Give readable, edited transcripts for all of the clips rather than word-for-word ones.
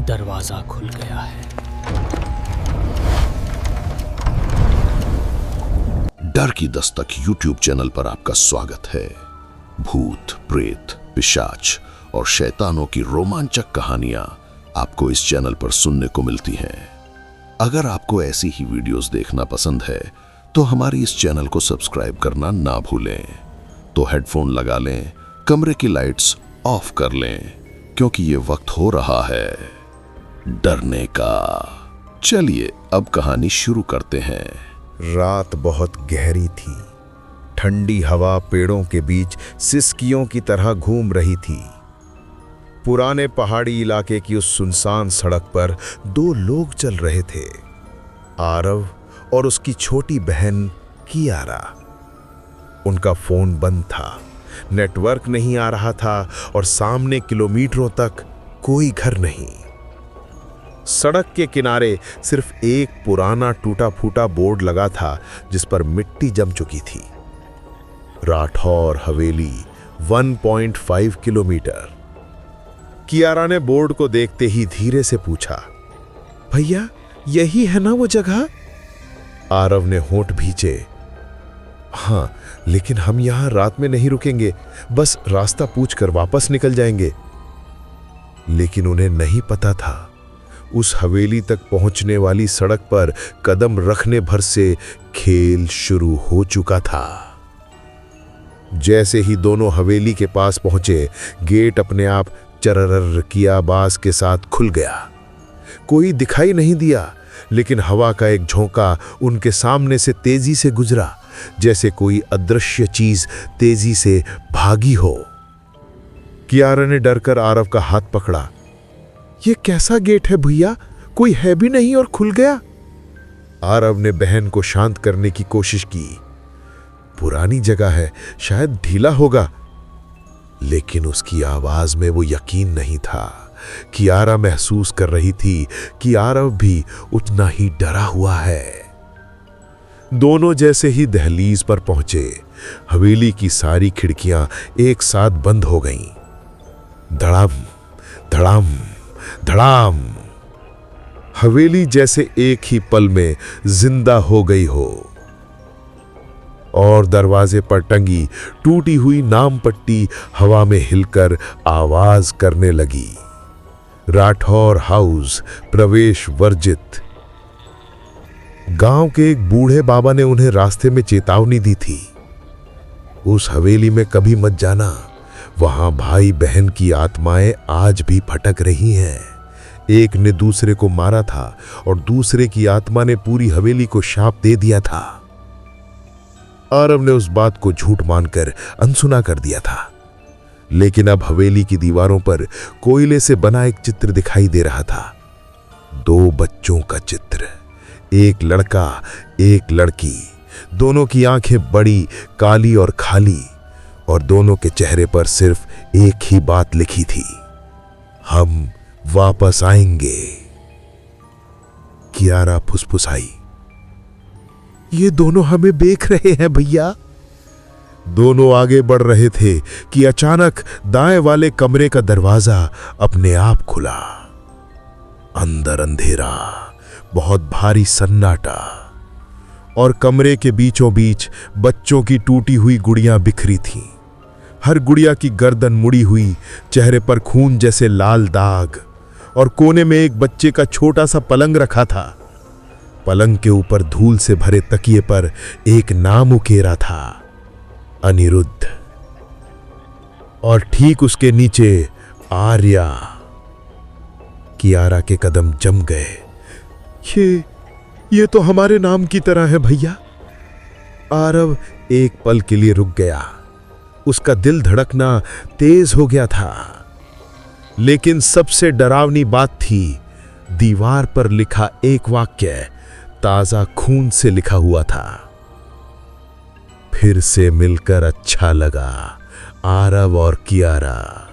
दरवाजा खुल गया है। डर की दस्तक यूट्यूब चैनल पर आपका स्वागत है। भूत, प्रेत, पिशाच और शैतानों की रोमांचक कहानियां आपको इस चैनल पर सुनने को मिलती हैं। अगर आपको ऐसी ही वीडियोस देखना पसंद है तो हमारी इस चैनल को सब्सक्राइब करना ना भूलें। तो हेडफोन लगा लें, कमरे की लाइट्स ऑफ कर लें, क्योंकि ये वक्त हो रहा है डरने का। चलिए अब कहानी शुरू करते हैं। रात बहुत गहरी थी। ठंडी हवा पेड़ों के बीच सिसकियों की तरह घूम रही थी। पुराने पहाड़ी इलाके की उस सुनसान सड़क पर दो लोग चल रहे थे, आरव और उसकी छोटी बहन कियारा। उनका फोन बंद था, नेटवर्क नहीं आ रहा था और सामने किलोमीटरों तक कोई घर नहीं। सड़क के किनारे सिर्फ एक पुराना टूटा फूटा बोर्ड लगा था जिस पर मिट्टी जम चुकी थी। राठौर हवेली 1.5 किलोमीटर। कियारा ने बोर्ड को देखते ही धीरे से पूछा, भैया यही है ना वो जगह? आरव ने होंठ भींचे। हाँ, लेकिन हम यहां रात में नहीं रुकेंगे, बस रास्ता पूछकर वापस निकल जाएंगे। लेकिन उन्हें नहीं पता था उस हवेली तक पहुंचने वाली सड़क पर कदम रखने भर से खेल शुरू हो चुका था। जैसे ही दोनों हवेली के पास पहुंचे, गेट अपने आप चरर की आवाज के साथ खुल गया। कोई दिखाई नहीं दिया, लेकिन हवा का एक झोंका उनके सामने से तेजी से गुजरा, जैसे कोई अदृश्य चीज तेजी से भागी हो। कियारा ने डरकर आरव का हाथ पकड़ा। ये कैसा गेट है भैया? कोई है भी नहीं और खुल गया। आरव ने बहन को शांत करने की कोशिश की। पुरानी जगह है, शायद ढीला होगा। लेकिन उसकी आवाज में वो यकीन नहीं था। कियारा महसूस कर रही थी कि आरव भी उतना ही डरा हुआ है। दोनों जैसे ही दहलीज पर पहुंचे, हवेली की सारी खिड़कियां एक साथ बंद हो गईं। धड़ाम धड़ाम धड़ाम। हवेली जैसे एक ही पल में जिंदा हो गई हो। और दरवाजे पर टंगी टूटी हुई नाम पट्टी हवा में हिलकर आवाज करने लगी। राठौर हाउस, प्रवेश वर्जित। गांव के एक बूढ़े बाबा ने उन्हें रास्ते में चेतावनी दी थी, उस हवेली में कभी मत जाना, वहां भाई बहन की आत्माएं आज भी भटक रही हैं। एक ने दूसरे को मारा था और दूसरे की आत्मा ने पूरी हवेली को शाप दे दिया था। आरव ने उस बात को झूठ मानकर अनसुना कर दिया था, लेकिन अब हवेली की दीवारों पर कोयले से बना एक चित्र दिखाई दे रहा था। दो बच्चों का चित्र, एक लड़का एक लड़की। दोनों की आंखें बड़ी, काली और खाली, और दोनों के चेहरे पर सिर्फ एक ही बात लिखी थी, हम वापस आएंगे। कियारा फुसफुसाई, ये दोनों हमें देख रहे हैं भैया। दोनों आगे बढ़ रहे थे कि अचानक दाएं वाले कमरे का दरवाजा अपने आप खुला। अंदर अंधेरा, बहुत भारी सन्नाटा, और कमरे के बीचों बीच बच्चों की टूटी हुई गुड़ियां बिखरी थीं। हर गुड़िया की गर्दन मुड़ी हुई, चेहरे पर खून जैसे लाल दाग, और कोने में एक बच्चे का छोटा सा पलंग रखा था। पलंग के ऊपर धूल से भरे तकिए पर एक नाम उकेरा था, अनिरुद्ध, और ठीक उसके नीचे आर्या। कियारा के कदम जम गए। ये तो हमारे नाम की तरह है भैया। आरव एक पल के लिए रुक गया। उसका दिल धड़कना तेज हो गया था। लेकिन सबसे डरावनी बात थी, दीवार पर लिखा एक वाक्य ताजा खून से लिखा हुआ था, फिर से मिलकर अच्छा लगा, आरव और कियारा।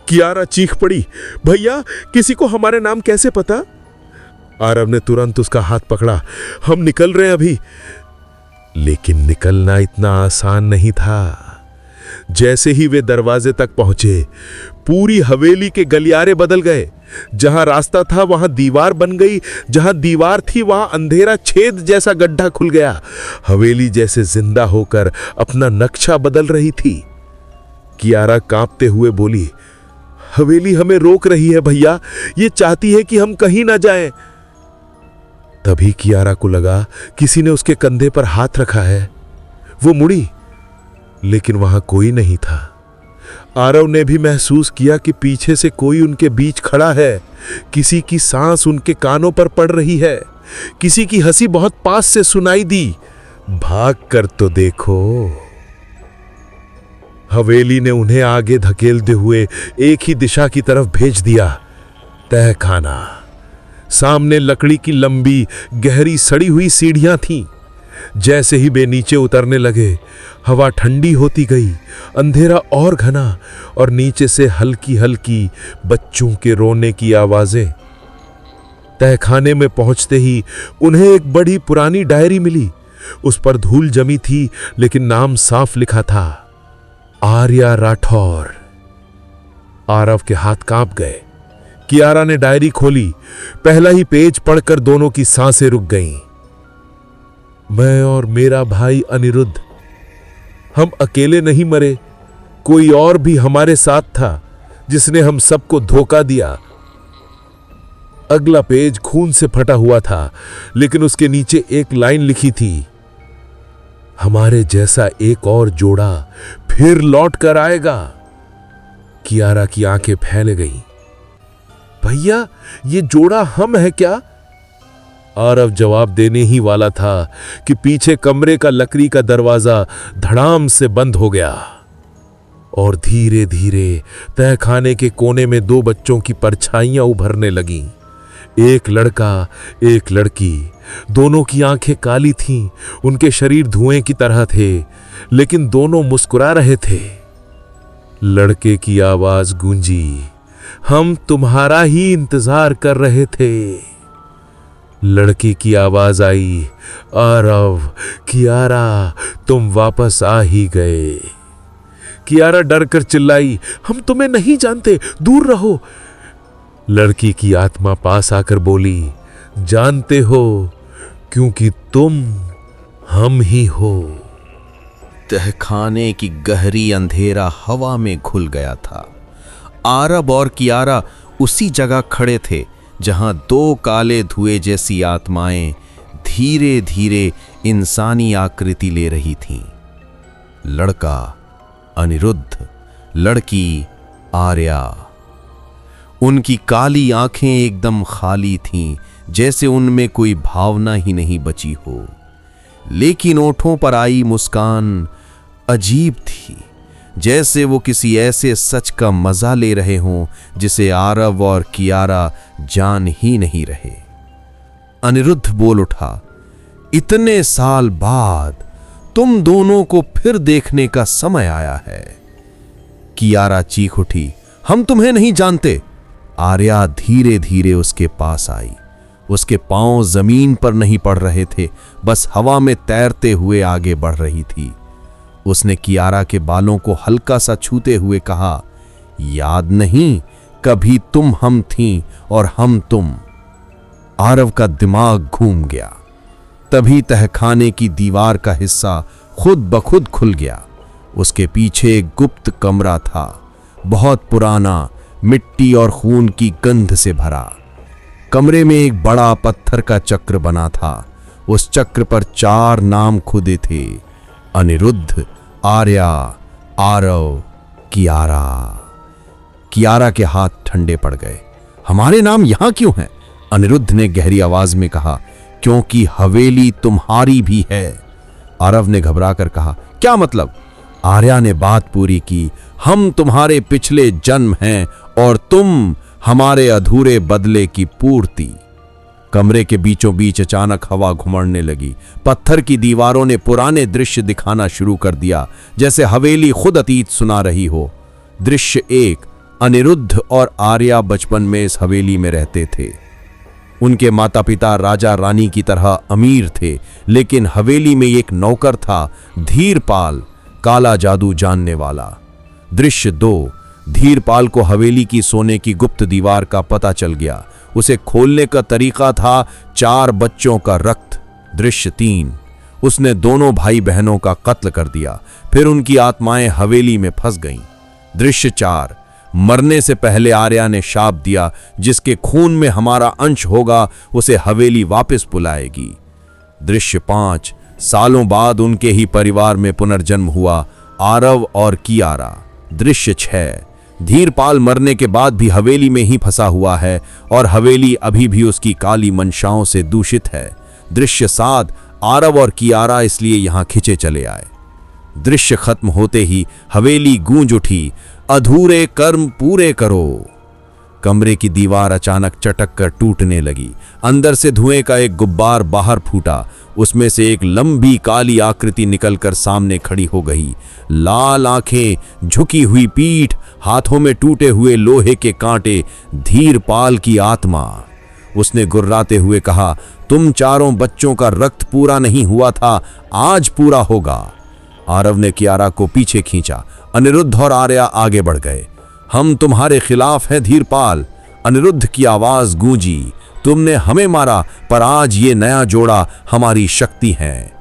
कियारा चीख पड़ी, भैया किसी को हमारे नाम कैसे पता? आरव ने तुरंत उसका हाथ पकड़ा, हम निकल रहे हैं अभी। लेकिन निकलना इतना आसान नहीं था। जैसे ही वे दरवाजे तक पहुंचे, पूरी हवेली के गलियारे बदल गए। जहां रास्ता था वहां दीवार बन गई, जहां दीवार थी वहां अंधेरा छेद जैसा गड्ढा खुल गया। हवेली जैसे जिंदा होकर अपना नक्शा बदल रही थी। कियारा कांपते हुए बोली, हवेली हमें रोक रही है भैया, ये चाहती है कि हम कहीं ना जाएं। तभी कियारा को लगा किसी ने उसके कंधे पर हाथ रखा है। वो मुड़ी, लेकिन वहां कोई नहीं था। आरव ने भी महसूस किया कि पीछे से कोई उनके बीच खड़ा है। किसी की सांस उनके कानों पर पड़ रही है। किसी की हंसी बहुत पास से सुनाई दी। भाग कर तो देखो। हवेली ने उन्हें आगे धकेलते हुए एक ही दिशा की तरफ भेज दिया, तहखाना। सामने लकड़ी की लंबी गहरी सड़ी हुई सीढ़ियां थीं। जैसे ही वे नीचे उतरने लगे, हवा ठंडी होती गई, अंधेरा और घना, और नीचे से हल्की हल्की बच्चों के रोने की आवाजें। तहखाने में पहुंचते ही उन्हें एक बड़ी पुरानी डायरी मिली। उस पर धूल जमी थी, लेकिन नाम साफ लिखा था, आर्या राठौर। आरव के हाथ कांप गए। कियारा ने डायरी खोली। पहला ही पेज पढ़कर दोनों की सांसें रुक गईं। मैं और मेरा भाई अनिरुद्ध, हम अकेले नहीं मरे, कोई और भी हमारे साथ था जिसने हम सबको धोखा दिया। अगला पेज खून से फटा हुआ था, लेकिन उसके नीचे एक लाइन लिखी थी, हमारे जैसा एक और जोड़ा फिर लौट कर आएगा। कियारा की आंखें फैल गईं। भैया, ये जोड़ा हम है क्या? आरव जवाब देने ही वाला था कि पीछे कमरे का लकड़ी का दरवाजा धड़ाम से बंद हो गया, और धीरे धीरे तहखाने के कोने में दो बच्चों की परछाइयां उभरने लगीं। एक लड़का, एक लड़की। दोनों की आंखें काली थीं, उनके शरीर धुएं की तरह थे, लेकिन दोनों मुस्कुरा रहे थे। लड़के की आवाज गूंजी, हम तुम्हारा ही इंतजार कर रहे थे। लड़की की आवाज आई, आरव, कियारा, तुम वापस आ ही गए। कियारा डर कर चिल्लाई, हम तुम्हें नहीं जानते, दूर रहो। लड़की की आत्मा पास आकर बोली, जानते हो, क्योंकि तुम हम ही हो। तहखाने की गहरी अंधेरा हवा में घुल गया था। आरव और कियारा उसी जगह खड़े थे जहां दो काले धुएं जैसी आत्माएं धीरे धीरे इंसानी आकृति ले रही थीं। लड़का अनिरुद्ध, लड़की आर्या। उनकी काली आंखें एकदम खाली थीं, जैसे उनमें कोई भावना ही नहीं बची हो। लेकिन ओठों पर आई मुस्कान अजीब थी, जैसे वो किसी ऐसे सच का मजा ले रहे हों जिसे आरव और कियारा जान ही नहीं रहे। अनिरुद्ध बोल उठा, इतने साल बाद तुम दोनों को फिर देखने का समय आया है। कियारा चीख उठी, हम तुम्हें नहीं जानते। आर्या धीरे धीरे उसके पास आई। उसके पांव जमीन पर नहीं पड़ रहे थे, बस हवा में तैरते हुए आगे बढ़ रही थी। उसने कियारा के बालों को हल्का सा छूते हुए कहा, याद नहीं, कभी तुम हम थीं और हम तुम। आरव का दिमाग घूम गया। तभी तहखाने की दीवार का हिस्सा खुद ब खुद खुल गया। उसके पीछे एक गुप्त कमरा था, बहुत पुराना, मिट्टी और खून की गंध से भरा। कमरे में एक बड़ा पत्थर का चक्र बना था। उस चक्र पर 4 नाम खुदे थे, अनिरुद्ध, आर्या, आरव, कियारा। कियारा के हाथ ठंडे पड़ गए। हमारे नाम यहां क्यों हैं? अनिरुद्ध ने गहरी आवाज में कहा, क्योंकि हवेली तुम्हारी भी है। आरव ने घबराकर कहा, क्या मतलब? आर्या ने बात पूरी की, हम तुम्हारे पिछले जन्म हैं और तुम हमारे अधूरे बदले की पूर्ति। कमरे के बीचों बीच अचानक हवा घुमड़ने लगी। पत्थर की दीवारों ने पुराने दृश्य दिखाना शुरू कर दिया, जैसे हवेली खुद अतीत सुना रही हो। दृश्य 1, अनिरुद्ध और आर्या बचपन में इस हवेली में रहते थे। उनके माता पिता राजा रानी की तरह अमीर थे, लेकिन हवेली में एक नौकर था, धीरपाल, काला जादू जानने वाला। दृश्य 2, धीरपाल को हवेली की सोने की गुप्त दीवार का पता चल गया। उसे खोलने का तरीका था 4 बच्चों का रक्त। दृश्य 3, उसने दोनों भाई बहनों का कत्ल कर दिया, फिर उनकी आत्माएं हवेली में फंस गईं। दृश्य 4, मरने से पहले आर्या ने शाप दिया, जिसके खून में हमारा अंश होगा उसे हवेली वापस बुलाएगी। दृश्य 5, सालों बाद उनके ही परिवार में पुनर्जन्म हुआ, आरव और कियारा। दृश्य 6, धीरपाल मरने के बाद भी हवेली में ही फंसा हुआ है और हवेली अभी भी उसकी काली मंशाओं से दूषित है। दृश्य 7, आरव और कियारा इसलिए यहां खिंचे चले आए। दृश्य खत्म होते ही हवेली गूंज उठी, अधूरे कर्म पूरे करो। कमरे की दीवार अचानक चटक कर टूटने लगी। अंदर से धुएं का एक गुब्बार बाहर फूटा। उसमें से एक लंबी काली आकृति निकलकर सामने खड़ी हो गई। लाल आंखें, झुकी हुई पीठ, हाथों में टूटे हुए लोहे के कांटे, धीरपाल की आत्मा। उसने गुर्राते हुए कहा, तुम चारों बच्चों का रक्त पूरा नहीं हुआ था, आज पूरा होगा। आरव ने कियारा को पीछे खींचा। अनिरुद्ध और आर्या आगे बढ़ गए। हम तुम्हारे खिलाफ हैं धीरपाल। अनिरुद्ध की आवाज गूंजी। तुमने हमें मारा, पर आज ये नया जोड़ा हमारी शक्ति है।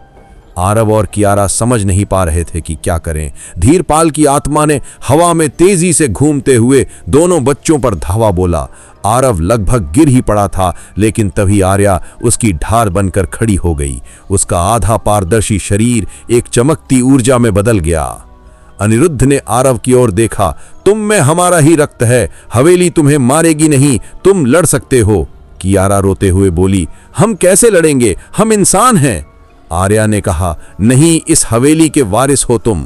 आरव और कियारा समझ नहीं पा रहे थे कि क्या करें। धीरपाल की आत्मा ने हवा में तेजी से घूमते हुए दोनों बच्चों पर धावा बोला। आरव लगभग गिर ही पड़ा था, लेकिन तभी आर्या उसकी ढाल बनकर खड़ी हो गई। उसका आधा पारदर्शी शरीर एक चमकती ऊर्जा में बदल गया। अनिरुद्ध ने आरव की ओर देखा। तुम में हमारा ही रक्त है, हवेली तुम्हें मारेगी नहीं, तुम लड़ सकते हो। कियारा रोते हुए बोली, हम कैसे लड़ेंगे, हम इंसान हैं। आर्या ने कहा, नहीं, इस हवेली के वारिस हो तुम।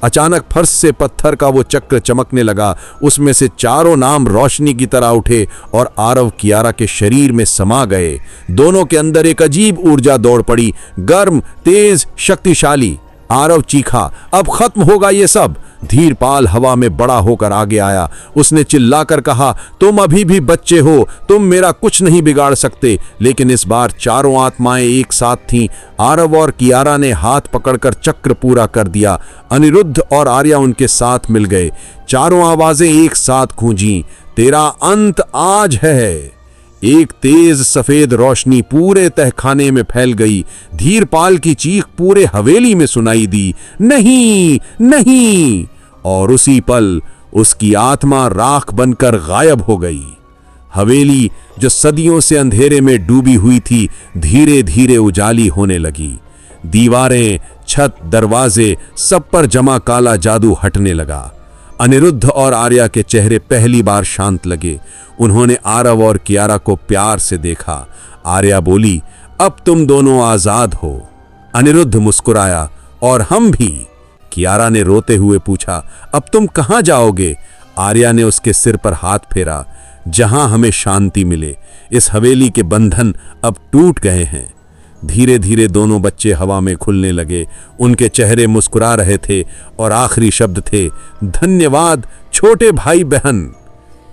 अचानक फर्श से पत्थर का वो चक्र चमकने लगा। उसमें से चारों नाम रोशनी की तरह उठे और आरव कियारा के शरीर में समा गए। दोनों के अंदर एक अजीब ऊर्जा दौड़ पड़ी, गर्म, तेज, शक्तिशाली। आरव चीखा, अब खत्म होगा ये सब। धीरपाल हवा में बड़ा होकर आगे आया। उसने चिल्लाकर कहा, तुम अभी भी बच्चे हो, तुम मेरा कुछ नहीं बिगाड़ सकते। लेकिन इस बार चारों आत्माएं एक साथ थीं। आरव और कियारा ने हाथ पकड़कर चक्र पूरा कर दिया। अनिरुद्ध और आर्या उनके साथ मिल गए। चारों आवाजें एक साथ गूंजी, तेरा अंत आज है। एक तेज सफेद रोशनी पूरे तहखाने में फैल गई। धीरपाल की चीख पूरे हवेली में सुनाई दी, नहीं, नहीं। और उसी पल उसकी आत्मा राख बनकर गायब हो गई। हवेली जो सदियों से अंधेरे में डूबी हुई थी, धीरे धीरे उजाली होने लगी। दीवारें, छत, दरवाजे, सब पर जमा काला जादू हटने लगा। अनिरुद्ध और आर्या के चेहरे पहली बार शांत लगे। उन्होंने आरव और कियारा को प्यार से देखा। आर्या बोली, अब तुम दोनों आजाद हो। अनिरुद्ध मुस्कुराया, और हम भी। कियारा ने रोते हुए पूछा, अब तुम कहां जाओगे? आर्या ने उसके सिर पर हाथ फेरा, जहां हमें शांति मिले। इस हवेली के बंधन अब टूट गए हैं। धीरे धीरे दोनों बच्चे हवा में खुलने लगे। उनके चेहरे मुस्कुरा रहे थे और आखिरी शब्द थे, धन्यवाद छोटे भाई बहन।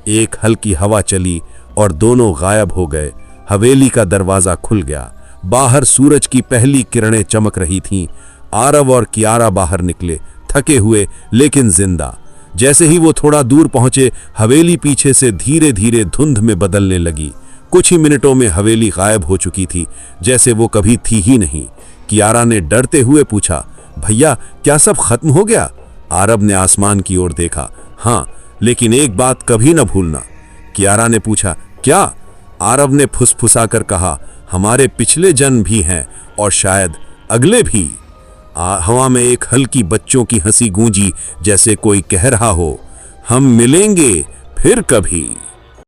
एक हल्की हवा चली और दोनों गायब हो गए। हवेली का दरवाजा खुल गया। बाहर सूरज की पहली किरणें चमक रही थीं। आरव और कियारा बाहर निकले, थके हुए लेकिन जिंदा। जैसे ही वो थोड़ा दूर पहुंचे, हवेली पीछे से धीरे धीरे धुंध में बदलने लगी। कुछ ही मिनटों में हवेली गायब हो चुकी थी, जैसे वो कभी थी ही नहीं। कियारा ने डरते हुए पूछा, भैया क्या सब खत्म हो गया? आरव ने आसमान की ओर देखा। हाँ, लेकिन एक बात कभी न भूलना। कियारा ने पूछा, क्या? आरव ने फुसफुसाकर कहा, हमारे पिछले जन्म भी हैं और शायद अगले भी। हवा में एक हल्की बच्चों की हंसी गूंजी, जैसे कोई कह रहा हो, हम मिलेंगे फिर कभी।